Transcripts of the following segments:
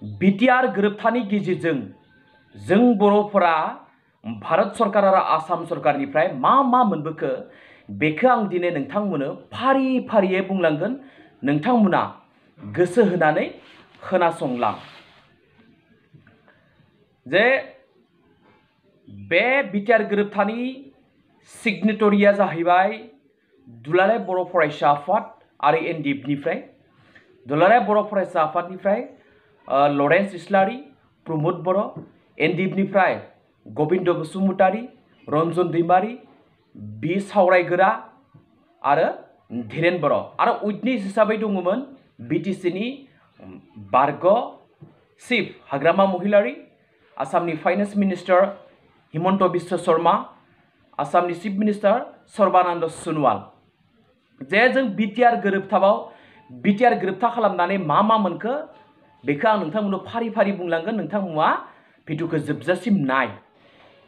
BTR गोरोबथानि गेजेरजों जों बर'फोरा भारत सरकार आरो आसाम सरकारनिफ्राय मा मोनबोखो बेखौ आं दिनै नोंथांमोननो फारि फारियै बुंलांगोन। नोंथांमोना गोसो होनानै खोनासंलां। जे बे BTR गोरोबथानि सिगनेटरिया जाहैबाय दुलाराय बर' फरायसा आफाद आरो NDFनिफ्राय दुलाराय बर' फरायसा आफादनिफ्राय लरेन्स इस्लारि, प्रमोद बर', NDFनिफ्राय गबिन्द बसुमतारी, रन्जन दैमारी, बि सावरायगोरा आरो धीरेन बर' आरो उइटनेस हिसाबै दङमोन BTCनि बारग' चिफ हाग्रामा महिलारी, आसामनि फाइनेन्स मिनिस्टार हिमन्त बिश्व शर्मा, आसामनि चिफ मिनिस्टार सर्बानन्द सोनोवाल। जे जों BTR गोरोबथा खालामनानै मा मोनखो बेखौ आं नोंथांमोननो फारि फारि बुंलांगोन। नोंथांमोना भिडिअखौ जोबजासिम नाय।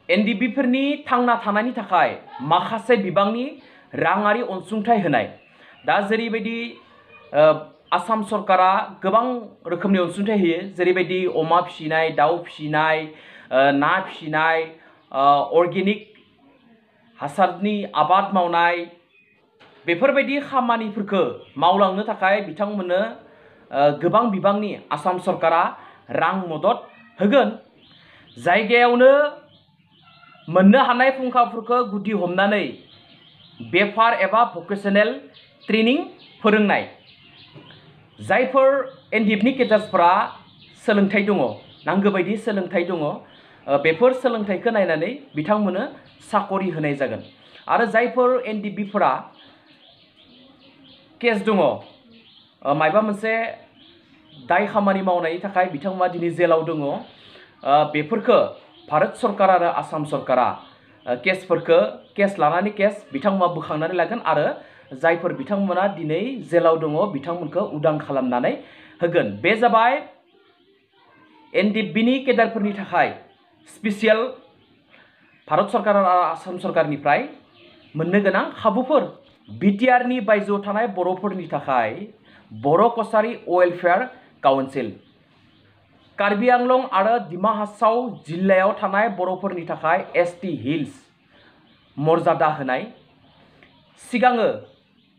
NDFफोरनि थांना थानायनि थाखाय माखासे बिबांनि राङारि अनसुंथाइ होनाय। दा जेरैबायदि आसाम सरकारा गोबां रोखोमनि अनसुंथाइ होयो, जेरैबायदि अमा फिसिनाय, दाउ फिसिनाय, ना फिसिनाय, अर्गेनिक हासारनि आबाद मावनाय, बेफोरबायदि खामानिफोरखौ मावलांनो थाखाय बिथांमोननो गोबां बिबांनि आसाम सरकारा रां मदद होगोन। जायगायावनो मोननो हानाय फुंखाफोरखौ गुदि हमनानै बेफार एबा भकेसनेल ट्रेनिं फोरोंनाय। जायफोर NDFनि केडार्सफोरा सोलोंथाइ दङ, नांगौ बायदि सोलोंथाइ दङ, बेफोर सोलोंथाइखौ नायनानै बिथांमोननो साकरि होनाय जागोन। आरो जायफोर NDFफोरा केस दङ, मायबा मोनसे दाय खामानि मावनायनि थाखाय बिथांमोना दिनै जेलाव दङ, बेफोरखौ भारत सरकार आरो आसाम सरकारा केस लानानै बिथांमोना बोखांनानै लागोन आरो जायफोर बिथांमोना दिनै जेलाव दङ बिथांमोनखौ उदां खालामनानै होगोन। बे जाबाय NDFनि केडारफोरनि थाखाय स्पेसियेल भारत सरकार आरो आसाम सरकारनिफ्राय मोननो गोनां खाबुफोर। BTRनि बायजोआव थानाय बर'फोरनि थाखाय बर' कसारी वेलफेयार काउन्सिल, कार्बि आंलं आरो डिमा हासाव जिल्लायाव थानाय बर'फोरनि थाखाय ST हिल्स मर्यादा होनाय। सिगाङो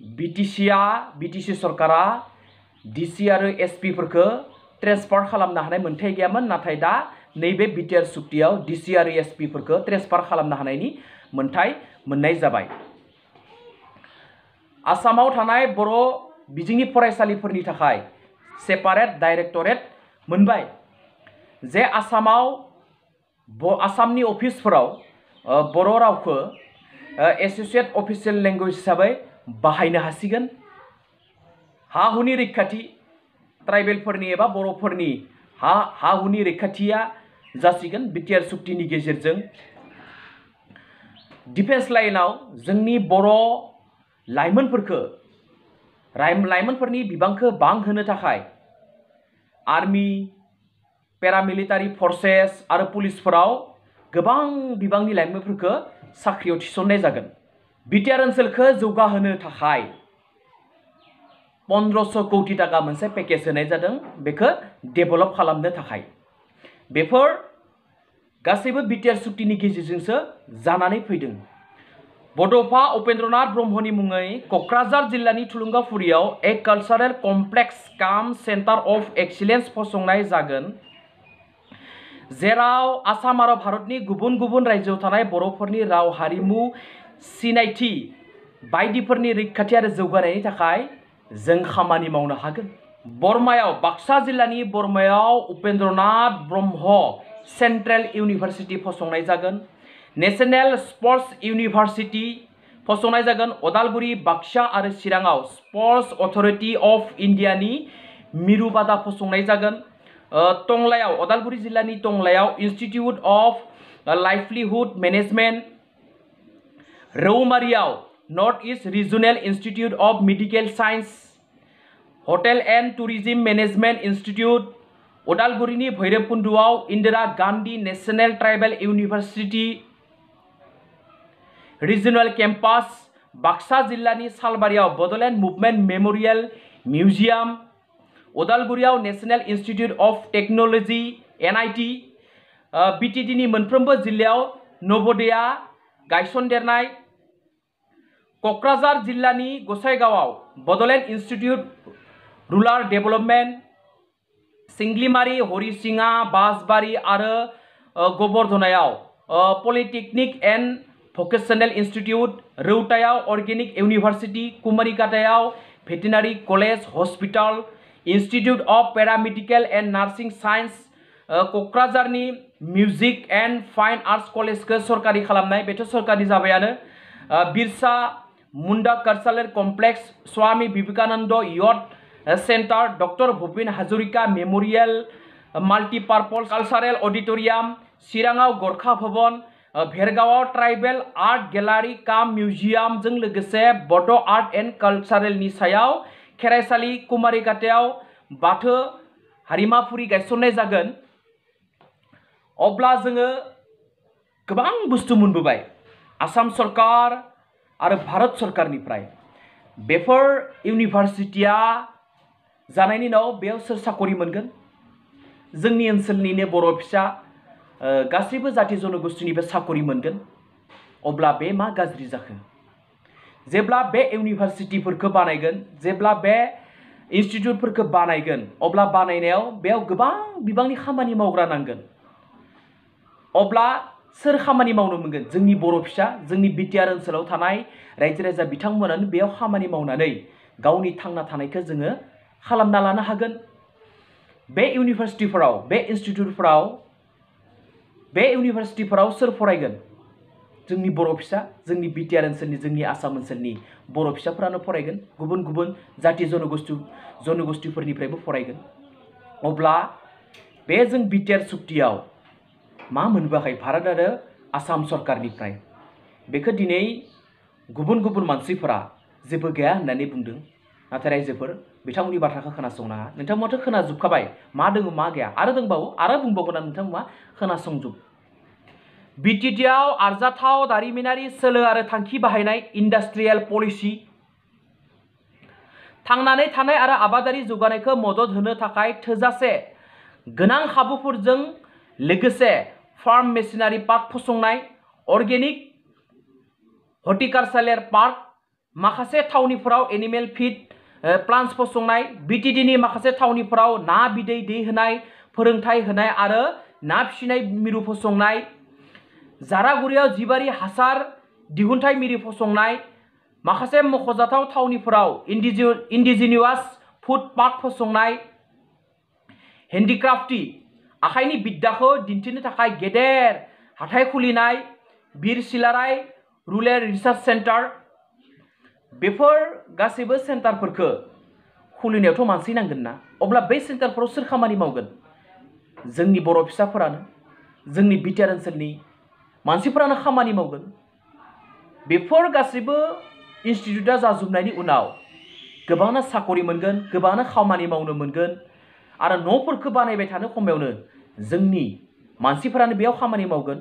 BTC सरकारा DC आरो SPफोरखौ ट्रेन्सफार खालामनो हानाय मोन्थाय गैयामोन, नाथाय दा नैबे BTR सुक्तियाव DC आरो SPफोरखौ ट्रेन्सफार खालामनो हानायनि मोन्थाय मोननाय जाबाय। आसामाव थानाय बर' बिजोंनि फरायसालिफोरनि थाखाय सेपारेट डाइरेक्टरेट मोनबाय। जे आसामनि अफिसफोराव बर' रावखौ एसोसिएट अफिसियेल लेंगुवेज हिसाबै बाहायनो हासिगोन। हा हुनि रैखाथि, ट्राइबेलफोरनि एबा बर'फोरनि हा हुनि रैखाथिया जासिगोन BTR सुक्तिनि गेजेरजों। डिफेन्स लाइनाव जोंनि बर' लाइमोनफोरनि बिबांखौ बांहोनो थाखाय आर्मी, पेरामिलिटारि फर्सेस आरो पुलिसफोराव गोबां बिबांनि लाइमोनफोरखौ साख्रियाव थिसननाय जागोन। BTR ओनसोलखौ जौगाहोनो थाखाय 1500 कौटि टाका मोनसे पेकेज होनाय जादों, बेखौ डेभेलप खालामनो थाखाय। बेफोर गासैबो BTR सुक्तिनि गेजेरजोंसो जानानै फैदों। बड'फा उपेन्द्रनाथ ब्रह्मनि मुङै क'क्राझार जिल्लानि थुलुंगाफुरियाव ए कालचारेल कमप्लेक्स काम सेन्टार अफ एक्सिलेन्स फसंनाय जागोन, जेराव आसाम आरो भारतनि गुबुन गुबुन रायजोआव थानाय बर'फोरनि राव, हारिमु, सिनायथि बायदिफोरनि रैखाथि आरो जौगानायनि थाखाय जों खामानि मावनो हागोन। बाक्सा जिल्लानि बरमायाव उपेन्द्रनाथ ब्रह्म सेन्ट्रेल इउनिभारसिटि फसंनाय जागोन। नेशनेल स्पर्ट्स इउनिभारसिटि फसंनाय जागोन। अदालगुरि, बाक्सा आरो चिराङाव स्पर्ट्स अथरिटि अफ इन्डियानि मिरुबादा फसंनाय जागोन। टंलायाव, अदालगुरि जिल्लानि टंलायाव इन्स्टिटिउट अफ लाइभलिहुड मेनेजमेन्ट, रौमारियाव north east regional institute of medical science, hotel and tourism management institute, अदालगुरिनि भैरबकुन्दुआव Indira Gandhi national tribal university regional campus, Baksa जिल्लानि सालबारियाव बड'लेण्ड मुभमेन्ट मेम'रियेल मिउजियाम, उदालगुरियाव national institute of technology NIT BTD नि मोनफ्रोमबो जिल्लायाव नवोदया गायसनदेरनाय क'क्राझार जिल्लानि गसाइगावआव Bodoland institute rural development Singlimari Harisinga बासबारि आरो गोबर्धनायाव पलिटेक्निक एन्ड भकेशनेल इन्स्टिट्यूट रौतायाव अर्गेनिक इउनिभार्सिटी कुमारिघाटायाव veterinary college hospital institute of paramedical and nursing science क'क्राझारनि मिउजिक एन्ड फाइन आर्ट्स कलेजखौ सरकारि खालामनाय बेथ' सरकारि जाबायानो Birsa Munda cultural complex Swami Vivekananda youth centre doctor Bhupen Hazarika memorial multipurpose cultural auditorium चिराङाव गरखा भवन भेरगावआव ट्राइबेल आर्ट गैलारि काम मिउजियामजों लोगोसे बड' आर्ट एन्ड कालचारेलनि सायाव खेराइसालि कुमारिघाटायाव बाथौ हारिमाफुरि गायसननाय जागोन। अब्ला जोङो गोबां बुस्थु मोनबोबाय आसाम सरकार आरो भारत सरकारनिफ्राय बेफोर इउनिभार्सिटिया जानायनि उनाव बेयाव सोर साकरि मोनगोन जोंनि ओनसोलनिनो बर' फिसा गासैबो जाति जनगोष्ठीनिबो साकरि मोनगोन। अब्ला बे मा गाज्रि जाखो जेब्ला बे इउनिभार्सिटिफोरखौ बानायगोन जेब्ला बे इन्स्टिट्यूटफोरखौ बानायगोन अब्ला बानायनायाव बेयाव गोबां बिबांनि खामानि मावग्रा नांगोन। अब्ला सोर खामानि मावनो मोनगोन जोंनि बर' फिसा जोंनि BTR ओनसोलाव थानाय रायजो राजा बिथांमोनानो बेयाव खामानि मावनानै गावनि थांना थानायखौ जोङो खालामना लानो हागोन। बे इउनिभार्सिटिफोराव बे इन्स्टिट्यूटफोराव बे इउनिभार्सिटिफोराव सोर फरायगोन जोंनि बर' फिसा जोंनि BTR ओनसोलनि जोंनि आसाम ओनसोलनि बर' फिसाफोरानो फरायगोन गुबुन गुबुन जाति जनगोष्ठीफोरनिफ्रायबो फरायगोन। अब्ला बे जों BTR सुक्तियाव मा मोनबोआखै भारत आरो आसाम सरकारनिफ्राय बेखौ दिनै गुबुन गुबुन मानसिफोरा जेबो गैया होननानै बुंदों नाथाय रायजोफोर बिथांमोननि बाथ्राखौ खोनासंनाङा नोंथांमोनाथ' खोनाजोबखाबाय मा दङ मा गैया आरो दंबावो आरो बुंबावगोन आं नोंथांमोना खोनासंजोब। BTTआव आरजाथाव दारिमिनारि सोलो आरो थांखि बाहायनाय इन्डास्ट्रियेल पलिसि थांनानै थानाय आरो आबादारि जौगानायखौ मदद होनो थाखाय थोजासे गोनां खाबुफोरजों लोगोसे फार्म मेसिनारि पार्क फसंनाय अर्गेनिक हर्टिकालचारेल पार्क माखासे थावनिफोराव एनिमेल फीड प्लान्ट्स फसंनाय BTDनि माखासे थावनिफोराव ना बिदै दैहोनाय फोरोंथाय होनाय आरो ना फिसिनाय मिरु फसंनाय जारागुरियाव जिबारि हासार दिहुनथाय मिरु फसंनाय माखासे मख'जाथाव थावनिफोराव इन्डिजिनियास फुड पार्क फसंनाय हेन्डिक्राफ्टि आखाइनि बिद्याखौ दिन्थिनो थाखाय गेदेर हाथाय खुलिनाय बीर सिलाराय रुरेल रिसार्च सेन्टार बेफोर गासैबो सेन्टारफोरखौ खुलिनायावथ' मानसि नांगोन ना अब्ला बै सेन्टारफोराव सोर खामानि मावगोन जोंनि बर' फिसाफोरानो जोंनि BTR ओनसोलनि मानसिफोरानो खामानि मावगोन। बेफोर गासैबो इन्स्टिट्यूटआ जाजोबनायनि उनाव गोबांनो साकरि मोनगोन गोबांनो खामानि मावनो मोनगोन आरो न'फोरखौ बानायबाय थानो खमायावनो जोंनि मानसिफोरानो बेयाव खामानि मावगोन।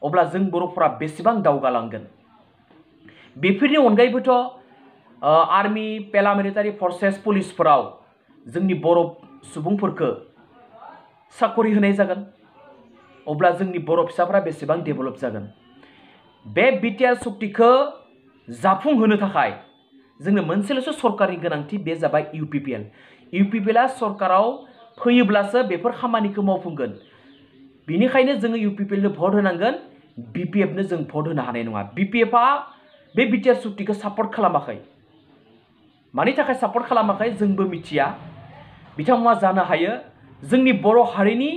अब्ला जों बर'फोरा बेसेबां दावगालांगोन। बेफोरनि अनगायैबोथ' आर्मी पेरामिलिटारि फर्सेस पुलिसफोराव जोंनि बर' सुबुंफोरखौ साकरि होनाय जागोन। अब्ला जोंनि बर' फिसाफोरा बेसेबां डेभेलप जागोन। बे BTR सुक्तिखौ जाफुंहोनो थाखाय जोंनो मोनसेल'सो सरकारनि गोनांथि बे जाबाय UPPL। UPPLआ सरकाराव फैयोब्लासो बेफोर खामानिखौ मावफुंगोन। बेनिखायनो जोङो UPPLनो भट होनांगोन BPFनो जों भट होनो हानाय नङा। BPFआ बे BTR सुक्तिखौ सापर्ट खालामाखै। मानि थाखाय सापर्ट खालामाखै जोंबो मिथिया। बिथांमोना जानो हायो जोंनि बर' हारिनि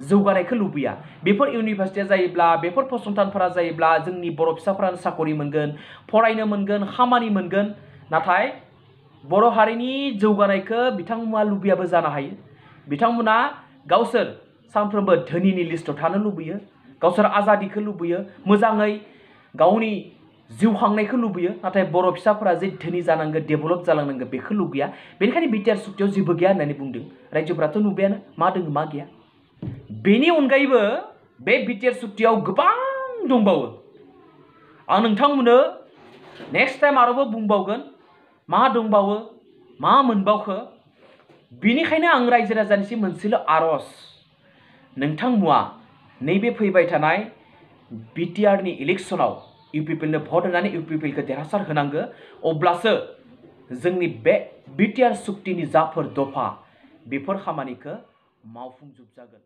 जौगानायखौ लुबैया। बेफोर इउनिभार्सिटिया जायोब्ला बेफोर फसंथानफोरा जायोब्ला जोंनि बर' फिसाफोरानो साकरि मोनगोन फरायनो मोनगोन खामानि मोनगोन नाथाय बर' हारिनि जौगानायखौ बिथांमोना लुबैयाबो जानो हायो। बिथांमोना गावसोर सानफ्रोमबो धोनिनि लिस्टआव थानो लुबैयो गावसोर आजादिखौ लुबैयो मोजाङै गावनि जिउ खांनायखौ लुबैयो नाथाय बर' फिसाफोरा जे धोनि जानांगौ डेभेलप जालांनांगौ बेखौ लुबैया। बेनिखायनो BTR सुक्तियाव जेबो गैया होननानै बुंदों। रायजोफोराथ' नुबायानो मा दङ मा गैया। बेनि अनगायैबो बे BTR सुक्तियाव गोबां दंबावो। आं नोंथांमोननो नेक्स्ट टाइम आरोबाव बुंबावगोन मा दंबावो मा मोनबावखो बिनिखायनो आं रायजो राजानिसिम मोनसेल' आर'ज, नोंथांमोना नैबे फैबाय थानाय BTR नि इलेक्शनाव इउपिपिएलनो भट होनानै इउपिपिएलखौ देरहासार होनांगो, अब्लासो जोंनि बे BTR सुक्तिनि जाफोर दफा बेफोर खामानिखौ मावफुंजोबजागोन।